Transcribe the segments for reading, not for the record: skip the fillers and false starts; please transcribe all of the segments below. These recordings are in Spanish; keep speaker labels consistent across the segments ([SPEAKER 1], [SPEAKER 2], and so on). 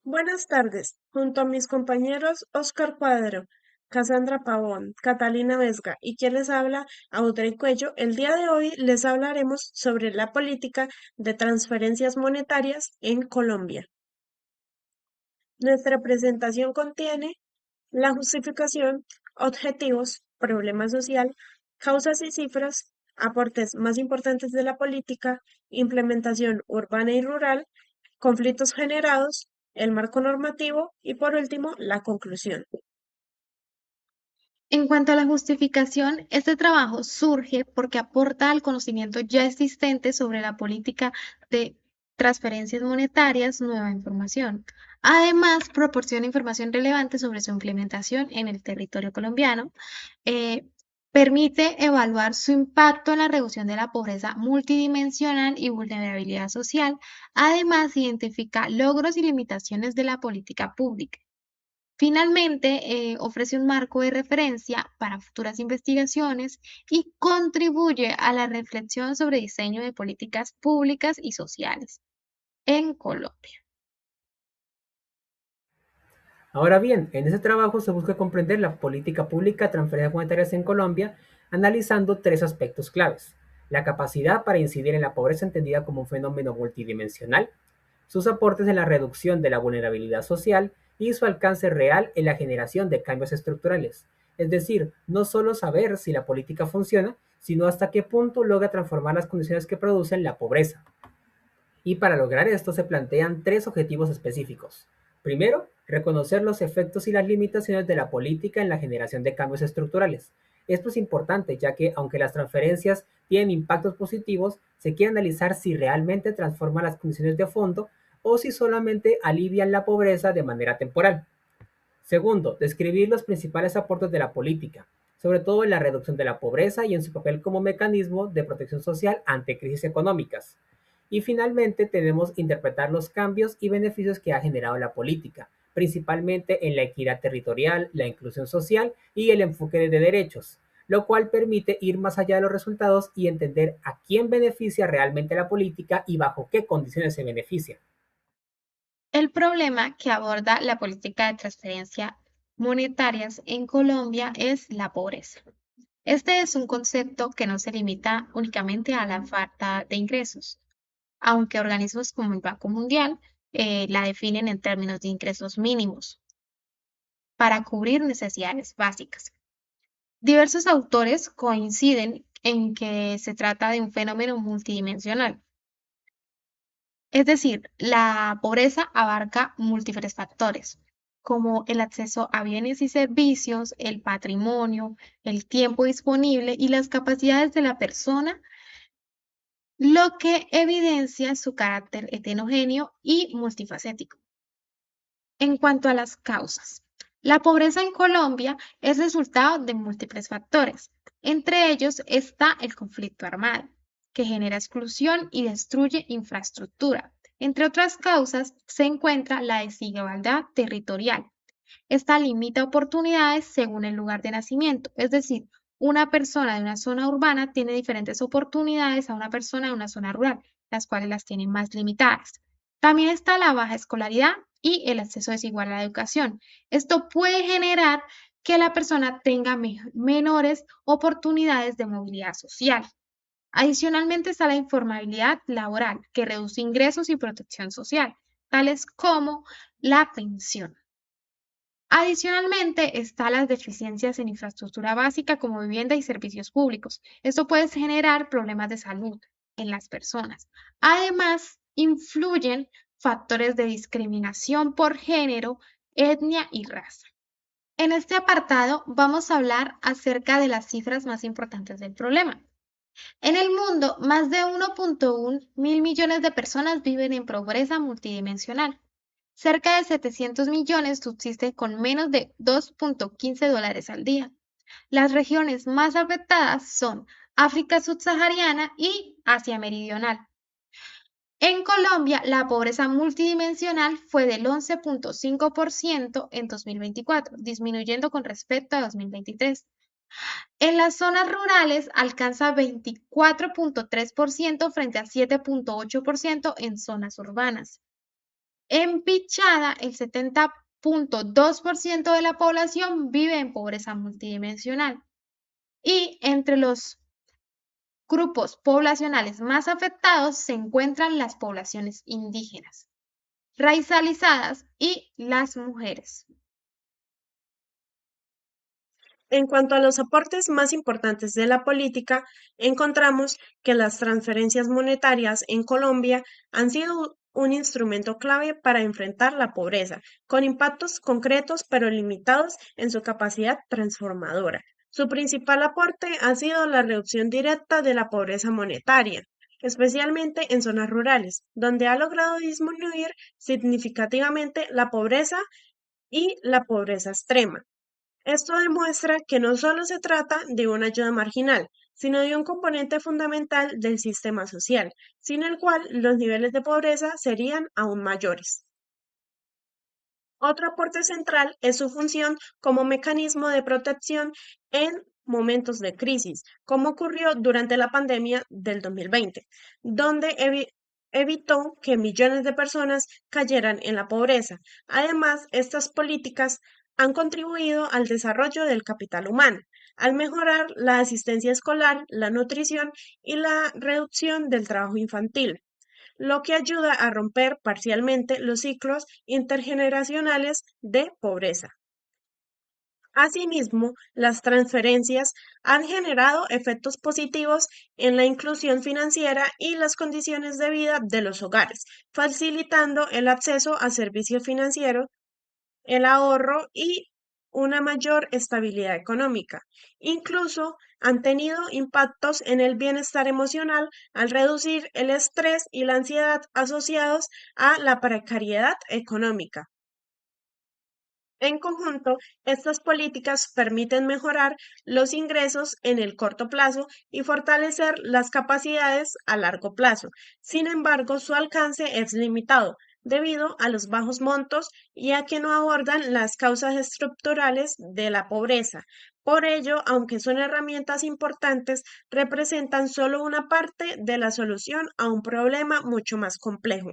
[SPEAKER 1] Buenas tardes. Junto a mis compañeros Oscar Cuadro, Cassandra Pavón, Catalina Vesga y quien les habla, Audrey Cuello, el día de hoy les hablaremos sobre la política de transferencias monetarias en Colombia. Nuestra presentación contiene la justificación, objetivos, problema social, causas y cifras, aportes más importantes de la política, implementación urbana y rural, conflictos generados, el marco normativo y por último la conclusión.
[SPEAKER 2] En cuanto a la justificación, este trabajo surge porque aporta al conocimiento ya existente sobre la política de transferencias monetarias nueva información. Además, proporciona información relevante sobre su implementación en el territorio colombiano. eh, Permite evaluar su impacto en la reducción de la pobreza multidimensional y vulnerabilidad social. Además, identifica logros y limitaciones de la política pública. Finalmente, ofrece un marco de referencia para futuras investigaciones y contribuye a la reflexión sobre diseño de políticas públicas y sociales en Colombia.
[SPEAKER 3] Ahora bien, en ese trabajo se busca comprender la política pública de transferencias monetarias en Colombia, analizando tres aspectos claves: la capacidad para incidir en la pobreza entendida como un fenómeno multidimensional, sus aportes en la reducción de la vulnerabilidad social y su alcance real en la generación de cambios estructurales. Es decir, no solo saber si la política funciona, sino hasta qué punto logra transformar las condiciones que producen la pobreza. Y para lograr esto se plantean tres objetivos específicos. Primero, reconocer los efectos y las limitaciones de la política en la generación de cambios estructurales. Esto es importante ya que, aunque las transferencias tienen impactos positivos, se quiere analizar si realmente transforman las condiciones de fondo o si solamente alivian la pobreza de manera temporal. Segundo, describir los principales aportes de la política, sobre todo en la reducción de la pobreza y en su papel como mecanismo de protección social ante crisis económicas. Y finalmente tenemos interpretar los cambios y beneficios que ha generado la política, principalmente en la equidad territorial, la inclusión social y el enfoque de derechos, lo cual permite ir más allá de los resultados y entender a quién beneficia realmente la política y bajo qué condiciones se beneficia.
[SPEAKER 2] El problema que aborda la política de transferencia monetarias en Colombia es la pobreza. Este es un concepto que no se limita únicamente a la falta de ingresos, aunque organismos como el Banco Mundial la definen en términos de ingresos mínimos para cubrir necesidades básicas. Diversos autores coinciden en que se trata de un fenómeno multidimensional, es decir, la pobreza abarca múltiples factores, como el acceso a bienes y servicios, el patrimonio, el tiempo disponible y las capacidades de la persona, lo que evidencia su carácter heterogéneo y multifacético. En cuanto a las causas, la pobreza en Colombia es resultado de múltiples factores. Entre ellos está el conflicto armado, que genera exclusión y destruye infraestructura. Entre otras causas se encuentra la desigualdad territorial. Esta limita oportunidades según el lugar de nacimiento, es decir, una persona de una zona urbana tiene diferentes oportunidades a una persona de una zona rural, las cuales las tienen más limitadas. También está la baja escolaridad y el acceso desigual a la educación. Esto puede generar que la persona tenga menores oportunidades de movilidad social. Adicionalmente está la informabilidad laboral, que reduce ingresos y protección social, tales como la pensión. Adicionalmente, están las deficiencias en infraestructura básica como vivienda y servicios públicos. Esto puede generar problemas de salud en las personas. Además, influyen factores de discriminación por género, etnia y raza. En este apartado vamos a hablar acerca de las cifras más importantes del problema. En el mundo, más de 1.1 mil millones de personas viven en pobreza multidimensional. Cerca de 700 millones subsisten con menos de $2.15 al día. Las regiones más afectadas son África subsahariana y Asia Meridional. En Colombia, la pobreza multidimensional fue del 11.5% en 2024, disminuyendo con respecto a 2023. En las zonas rurales alcanza 24.3% frente a 7.8% en zonas urbanas. En Pichada, el 70,2% de la población vive en pobreza multidimensional. Y entre los grupos poblacionales más afectados se encuentran las poblaciones indígenas, racializadas y las mujeres.
[SPEAKER 1] En cuanto a los aportes más importantes de la política, encontramos que las transferencias monetarias en Colombia han sido un instrumento clave para enfrentar la pobreza, con impactos concretos pero limitados en su capacidad transformadora. Su principal aporte ha sido la reducción directa de la pobreza monetaria, especialmente en zonas rurales, donde ha logrado disminuir significativamente la pobreza y la pobreza extrema. Esto demuestra que no solo se trata de una ayuda marginal, sino de un componente fundamental del sistema social, sin el cual los niveles de pobreza serían aún mayores. Otro aporte central es su función como mecanismo de protección en momentos de crisis, como ocurrió durante la pandemia del 2020, donde evitó que millones de personas cayeran en la pobreza. Además, estas políticas han contribuido al desarrollo del capital humano, al mejorar la asistencia escolar, la nutrición y la reducción del trabajo infantil, lo que ayuda a romper parcialmente los ciclos intergeneracionales de pobreza. Asimismo, las transferencias han generado efectos positivos en la inclusión financiera y las condiciones de vida de los hogares, facilitando el acceso a servicios financieros, el ahorro y una mayor estabilidad económica. Incluso han tenido impactos en el bienestar emocional al reducir el estrés y la ansiedad asociados a la precariedad económica. En conjunto, estas políticas permiten mejorar los ingresos en el corto plazo y fortalecer las capacidades a largo plazo. Sin embargo, su alcance es limitado debido a los bajos montos y a que no abordan las causas estructurales de la pobreza. Por ello, aunque son herramientas importantes, representan solo una parte de la solución a un problema mucho más complejo.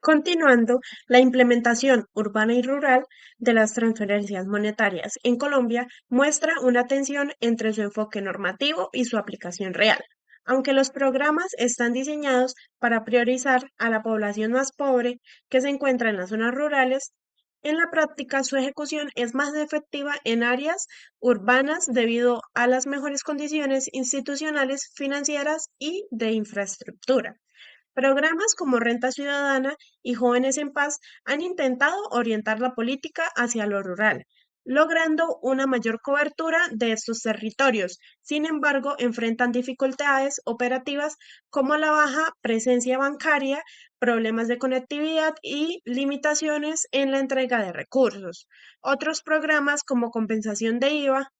[SPEAKER 1] Continuando, la implementación urbana y rural de las transferencias monetarias en Colombia muestra una tensión entre su enfoque normativo y su aplicación real. Aunque los programas están diseñados para priorizar a la población más pobre que se encuentra en las zonas rurales, en la práctica su ejecución es más efectiva en áreas urbanas debido a las mejores condiciones institucionales, financieras y de infraestructura. Programas como Renta Ciudadana y Jóvenes en Paz han intentado orientar la política hacia lo rural, logrando una mayor cobertura de estos territorios. Sin embargo, enfrentan dificultades operativas como la baja presencia bancaria, problemas de conectividad y limitaciones en la entrega de recursos. Otros programas como compensación de IVA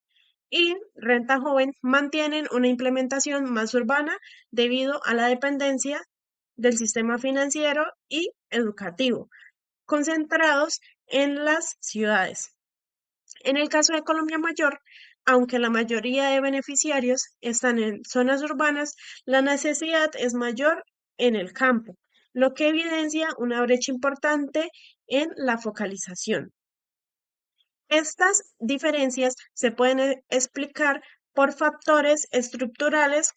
[SPEAKER 1] y Renta Joven mantienen una implementación más urbana debido a la dependencia del sistema financiero y educativo, concentrados en las ciudades. En el caso de Colombia Mayor, aunque la mayoría de beneficiarios están en zonas urbanas, la necesidad es mayor en el campo, lo que evidencia una brecha importante en la focalización. Estas diferencias se pueden explicar por factores estructurales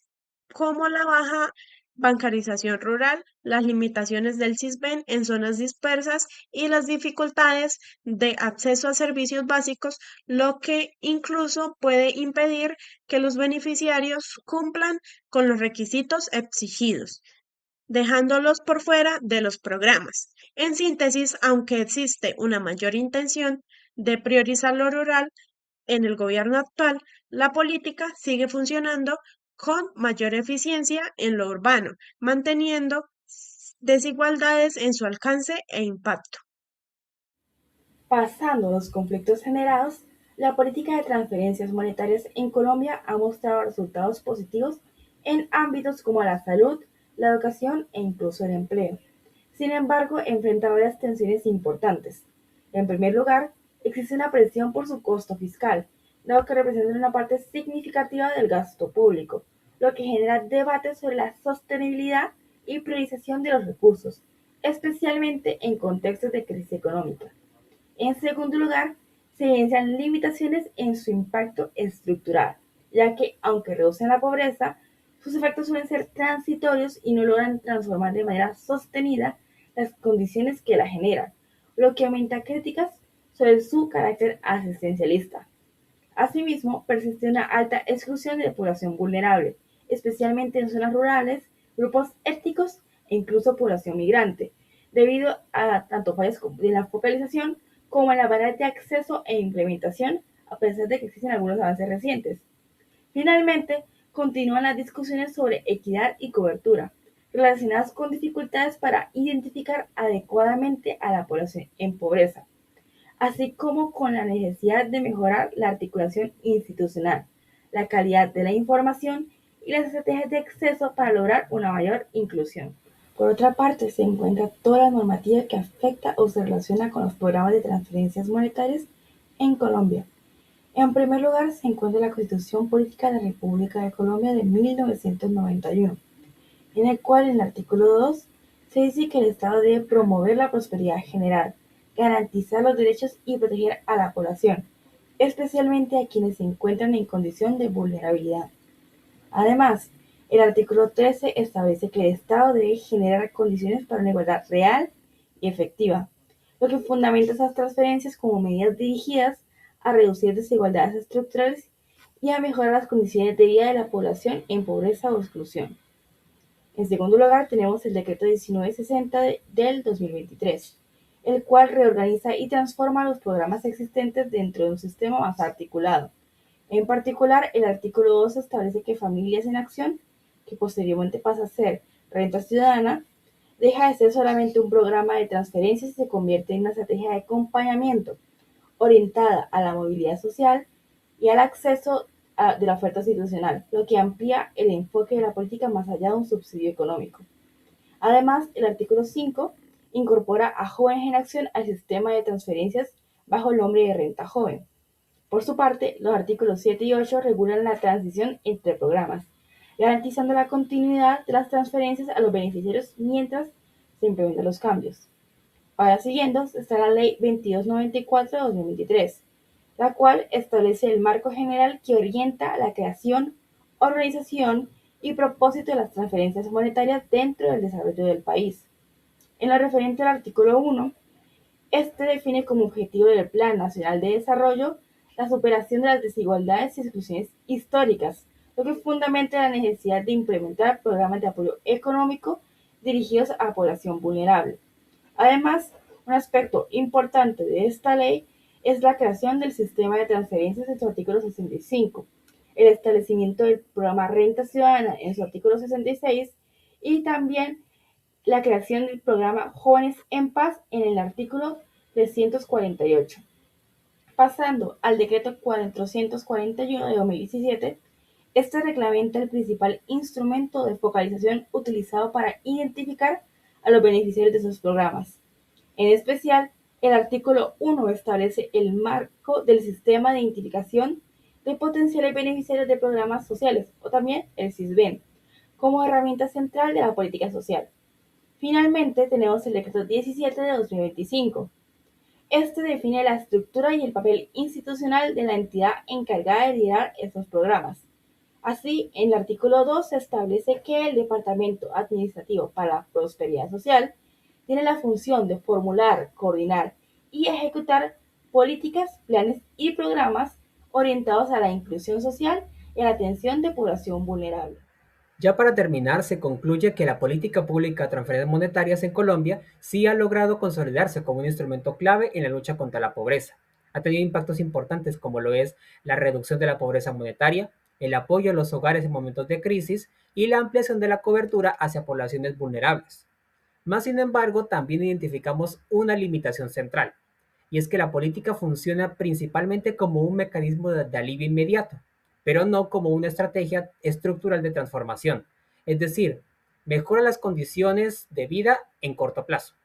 [SPEAKER 1] como la baja bancarización rural, las limitaciones del CISBEN en zonas dispersas y las dificultades de acceso a servicios básicos, lo que incluso puede impedir que los beneficiarios cumplan con los requisitos exigidos, dejándolos por fuera de los programas. En síntesis, aunque existe una mayor intención de priorizar lo rural en el gobierno actual, la política sigue funcionando con mayor eficiencia en lo urbano, manteniendo desigualdades en su alcance e impacto.
[SPEAKER 4] Pasando a los conflictos generados, la política de transferencias monetarias en Colombia ha mostrado resultados positivos en ámbitos como la salud, la educación e incluso el empleo. Sin embargo, enfrenta varias tensiones importantes. En primer lugar, existe una presión por su costo fiscal, dado que representa una parte significativa del gasto público, lo que genera debates sobre la sostenibilidad y priorización de los recursos. especialmente en contextos de crisis económica. En segundo lugar, se evidencian limitaciones en su impacto estructural, ya que, aunque reducen la pobreza, sus efectos suelen ser transitorios y no logran transformar de manera sostenida las condiciones que la generan, lo que aumenta críticas sobre su carácter asistencialista. Asimismo, persiste una alta exclusión de la población vulnerable, especialmente en zonas rurales, grupos étnicos e incluso población migrante, debido a tanto fallas de la focalización como a la barrera de acceso e implementación, a pesar de que existen algunos avances recientes. Finalmente, continúan las discusiones sobre equidad y cobertura, relacionadas con dificultades para identificar adecuadamente a la población en pobreza, así como con la necesidad de mejorar la articulación institucional, la calidad de la información y las estrategias de acceso para lograr una mayor inclusión. Por otra parte, se encuentra toda la normativa que afecta o se relaciona con los programas de transferencias monetarias en Colombia. En primer lugar, se encuentra la Constitución Política de la República de Colombia de 1991, en el cual en el artículo 2 se dice que el Estado debe promover la prosperidad general, garantizar los derechos y proteger a la población, especialmente a quienes se encuentran en condición de vulnerabilidad. Además, el artículo 13 establece que el Estado debe generar condiciones para una igualdad real y efectiva, lo que fundamenta esas transferencias como medidas dirigidas a reducir desigualdades estructurales y a mejorar las condiciones de vida de la población en pobreza o exclusión. En segundo lugar, tenemos el Decreto 1960 del 2023, el cual reorganiza y transforma los programas existentes dentro de un sistema más articulado. En particular, el artículo 2 establece que Familias en Acción, que posteriormente pasa a ser Renta Ciudadana, deja de ser solamente un programa de transferencias y se convierte en una estrategia de acompañamiento orientada a la movilidad social y al acceso de la oferta institucional, lo que amplía el enfoque de la política más allá de un subsidio económico. Además, el artículo 5 incorpora a Jóvenes en Acción al sistema de transferencias bajo el nombre de Renta Joven. Por su parte, los artículos 7 y 8 regulan la transición entre programas, garantizando la continuidad de las transferencias a los beneficiarios mientras se implementan los cambios. Ahora siguiendo está la Ley 2294 de 2023, la cual establece el marco general que orienta la creación, organización y propósito de las transferencias monetarias dentro del desarrollo del país. En lo referente al artículo 1, este define como objetivo del Plan Nacional de Desarrollo la superación de las desigualdades y exclusiones históricas, lo que fundamenta la necesidad de implementar programas de apoyo económico dirigidos a la población vulnerable. Además, un aspecto importante de esta ley es la creación del sistema de transferencias en su artículo 65, el establecimiento del programa Renta Ciudadana en su artículo 66 y también la creación del programa Jóvenes en Paz en el artículo 348. Pasando al decreto 441 de 2017, este reglamenta el principal instrumento de focalización utilizado para identificar a los beneficiarios de esos programas. En especial, el artículo 1 establece el marco del sistema de identificación de potenciales beneficiarios de programas sociales, o también el SISBEN, como herramienta central de la política social. Finalmente, tenemos el decreto 17 de 2025. Este define la estructura y el papel institucional de la entidad encargada de liderar estos programas. Así, en el artículo 2 se establece que el Departamento Administrativo para la Prosperidad Social tiene la función de formular, coordinar y ejecutar políticas, planes y programas orientados a la inclusión social y a la atención de población vulnerable.
[SPEAKER 3] Ya para terminar, se concluye que la política pública de transferencias monetarias en Colombia sí ha logrado consolidarse como un instrumento clave en la lucha contra la pobreza. Ha tenido impactos importantes como lo es la reducción de la pobreza monetaria, el apoyo a los hogares en momentos de crisis y la ampliación de la cobertura hacia poblaciones vulnerables. Más sin embargo, también identificamos una limitación central, y es que la política funciona principalmente como un mecanismo de alivio inmediato, pero no como una estrategia estructural de transformación. Es decir, mejora las condiciones de vida en corto plazo,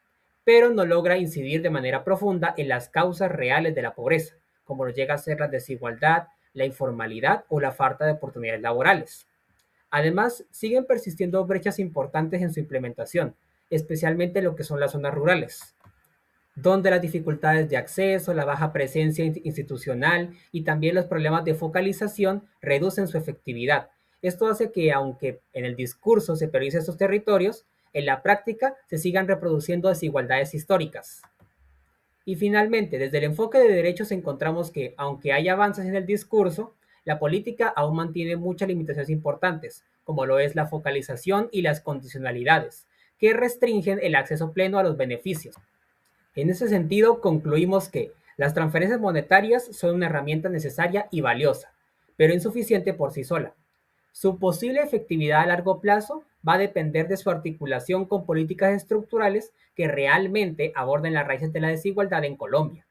[SPEAKER 3] pero no logra incidir de manera profunda en las causas reales de la pobreza, como lo llega a ser la desigualdad, la informalidad o la falta de oportunidades laborales. Además, siguen persistiendo brechas importantes en su implementación, especialmente lo que son las zonas rurales, donde las dificultades de acceso, la baja presencia institucional y también los problemas de focalización reducen su efectividad. Esto hace que, aunque en el discurso se priorice estos territorios, en la práctica se sigan reproduciendo desigualdades históricas. Y finalmente, desde el enfoque de derechos encontramos que, aunque hay avances en el discurso, la política aún mantiene muchas limitaciones importantes, como lo es la focalización y las condicionalidades, que restringen el acceso pleno a los beneficios. En ese sentido, concluimos que las transferencias monetarias son una herramienta necesaria y valiosa, pero insuficiente por sí sola. Su posible efectividad a largo plazo va a depender de su articulación con políticas estructurales que realmente aborden las raíces de la desigualdad en Colombia.